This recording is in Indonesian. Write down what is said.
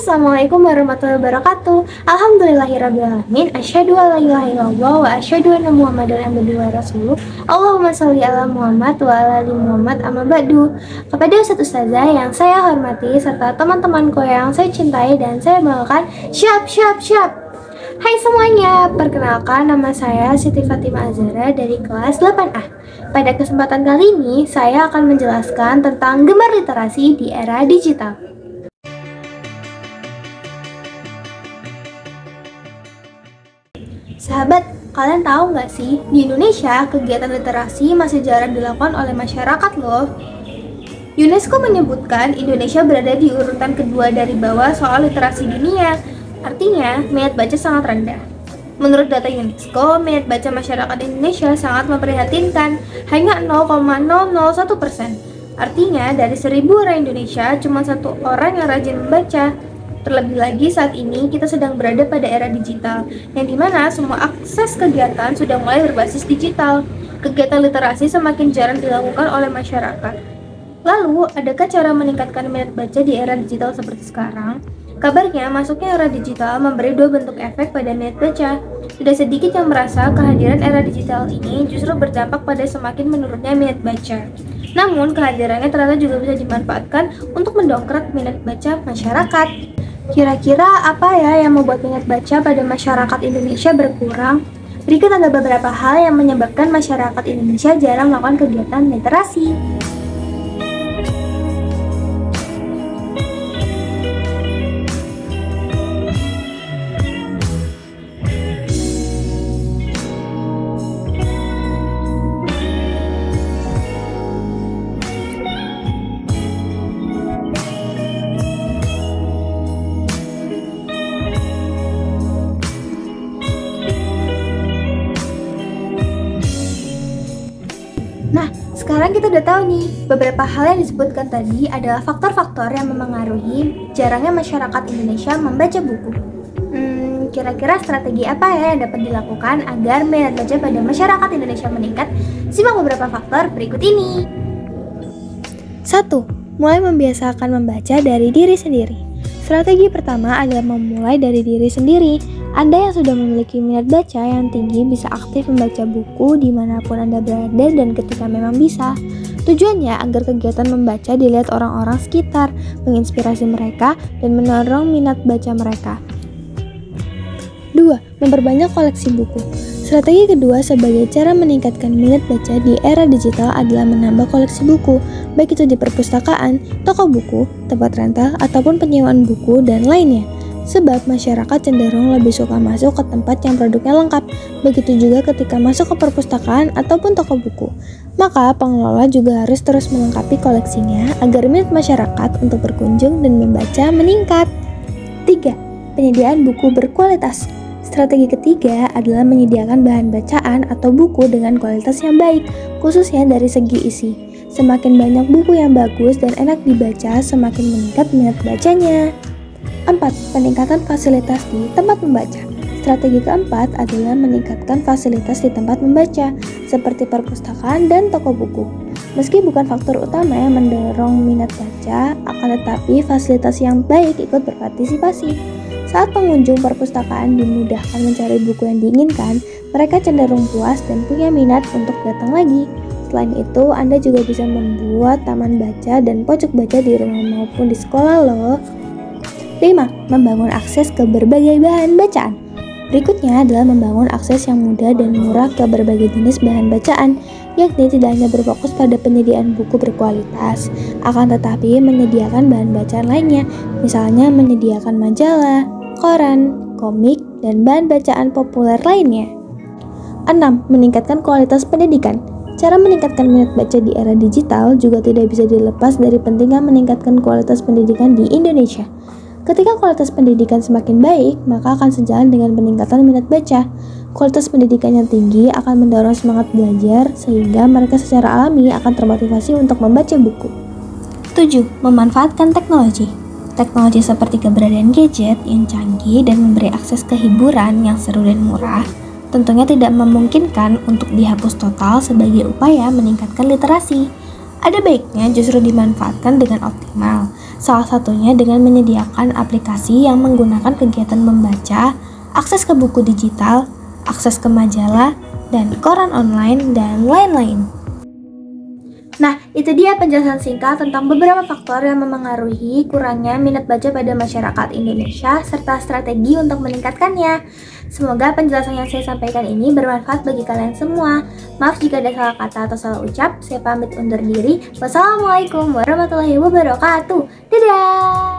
Assalamualaikum warahmatullahi wabarakatuh. Alhamdulillahirrabbilalamin. Asyhadu an la ilaha illallah wa asyhadu anna Muhammadan abduhu wa rasuluh. Allahumma sholli ala Muhammad wa ala ali Muhammad, amma ba'du. Kepada Ustadz Ustazah yang saya hormati serta teman-temanku yang saya cintai dan saya banggakan, syap. Hai semuanya, perkenalkan nama saya Siti Fatimah Azhara dari kelas 8A. Pada kesempatan kali ini, saya akan menjelaskan tentang gemar literasi di era digital. Sahabat, kalian tahu nggak sih, di Indonesia kegiatan literasi masih jarang dilakukan oleh masyarakat loh. UNESCO menyebutkan Indonesia berada di urutan kedua dari bawah soal literasi dunia. Artinya, minat baca sangat rendah. Menurut data UNESCO, minat baca masyarakat Indonesia sangat memprihatinkan, hanya 0,001%. Artinya, dari 1000 orang Indonesia, cuma 1 orang yang rajin membaca. Terlebih lagi saat ini kita sedang berada pada era digital, yang dimana semua akses kegiatan sudah mulai berbasis digital. Kegiatan literasi semakin jarang dilakukan oleh masyarakat. Lalu, adakah cara meningkatkan minat baca di era digital seperti sekarang? Kabarnya, masuknya era digital memberi 2 bentuk efek pada minat baca. Tidak sedikit yang merasa kehadiran era digital ini justru berdampak pada semakin menurunnya minat baca. Namun, kehadirannya ternyata juga bisa dimanfaatkan untuk mendongkrak minat baca masyarakat. Kira-kira apa ya yang membuat minat baca pada masyarakat Indonesia berkurang? Berikut ada beberapa hal yang menyebabkan masyarakat Indonesia jarang melakukan kegiatan literasi. Nah, sekarang kita udah tahu nih, beberapa hal yang disebutkan tadi adalah faktor-faktor yang memengaruhi jarangnya masyarakat Indonesia membaca buku. Kira-kira strategi apa ya yang dapat dilakukan agar minat baca pada masyarakat Indonesia meningkat? Simak beberapa faktor berikut ini. 1. Mulai membiasakan membaca dari diri sendiri. Strategi pertama adalah memulai dari diri sendiri. Anda yang sudah memiliki minat baca yang tinggi bisa aktif membaca buku dimanapun Anda berada dan ketika memang bisa. Tujuannya agar kegiatan membaca dilihat orang-orang sekitar, menginspirasi mereka, dan mendorong minat baca mereka. 2. Memperbanyak koleksi buku. Strategi kedua sebagai cara meningkatkan minat baca di era digital adalah menambah koleksi buku, baik itu di perpustakaan, toko buku, tempat rental, ataupun penyewaan buku, dan lainnya. Sebab masyarakat cenderung lebih suka masuk ke tempat yang produknya lengkap, begitu juga ketika masuk ke perpustakaan ataupun toko buku. Maka pengelola juga harus terus melengkapi koleksinya agar minat masyarakat untuk berkunjung dan membaca meningkat. 3. Penyediaan buku berkualitas. Strategi ketiga adalah menyediakan bahan bacaan atau buku dengan kualitas yang baik, khususnya dari segi isi. Semakin banyak buku yang bagus dan enak dibaca, semakin meningkat minat bacanya. 4. Peningkatan fasilitas di tempat membaca. Strategi keempat adalah meningkatkan fasilitas di tempat membaca, seperti perpustakaan dan toko buku. Meski bukan faktor utama yang mendorong minat baca, akan tetapi fasilitas yang baik ikut berpartisipasi. Saat pengunjung perpustakaan dimudahkan mencari buku yang diinginkan, mereka cenderung puas dan punya minat untuk datang lagi. Selain itu, Anda juga bisa membuat taman baca dan pojok baca di rumah maupun di sekolah loh. 5. Membangun akses ke berbagai bahan bacaan. Berikutnya adalah membangun akses yang mudah dan murah ke berbagai jenis bahan bacaan, yakni tidak hanya berfokus pada penyediaan buku berkualitas, akan tetapi menyediakan bahan bacaan lainnya, misalnya menyediakan majalah, koran, komik, dan bahan bacaan populer lainnya. 6. Meningkatkan kualitas pendidikan. Cara meningkatkan minat baca di era digital juga tidak bisa dilepas dari pentingnya meningkatkan kualitas pendidikan di Indonesia. Ketika kualitas pendidikan semakin baik, maka akan sejalan dengan peningkatan minat baca. Kualitas pendidikan yang tinggi akan mendorong semangat belajar, sehingga mereka secara alami akan termotivasi untuk membaca buku. 7. Memanfaatkan teknologi. Teknologi seperti keberadaan gadget yang canggih dan memberi akses ke hiburan yang seru dan murah, tentunya tidak memungkinkan untuk dihapus total sebagai upaya meningkatkan literasi. Ada baiknya justru dimanfaatkan dengan optimal. Salah satunya dengan menyediakan aplikasi yang menggunakan kegiatan membaca, akses ke buku digital, akses ke majalah, dan koran online, dan lain-lain. Nah, itu dia penjelasan singkat tentang beberapa faktor yang memengaruhi kurangnya minat baca pada masyarakat Indonesia serta strategi untuk meningkatkannya. Semoga penjelasan yang saya sampaikan ini bermanfaat bagi kalian semua. Maaf jika ada salah kata atau salah ucap. Saya pamit undur diri. Wassalamualaikum warahmatullahi wabarakatuh. Dadah!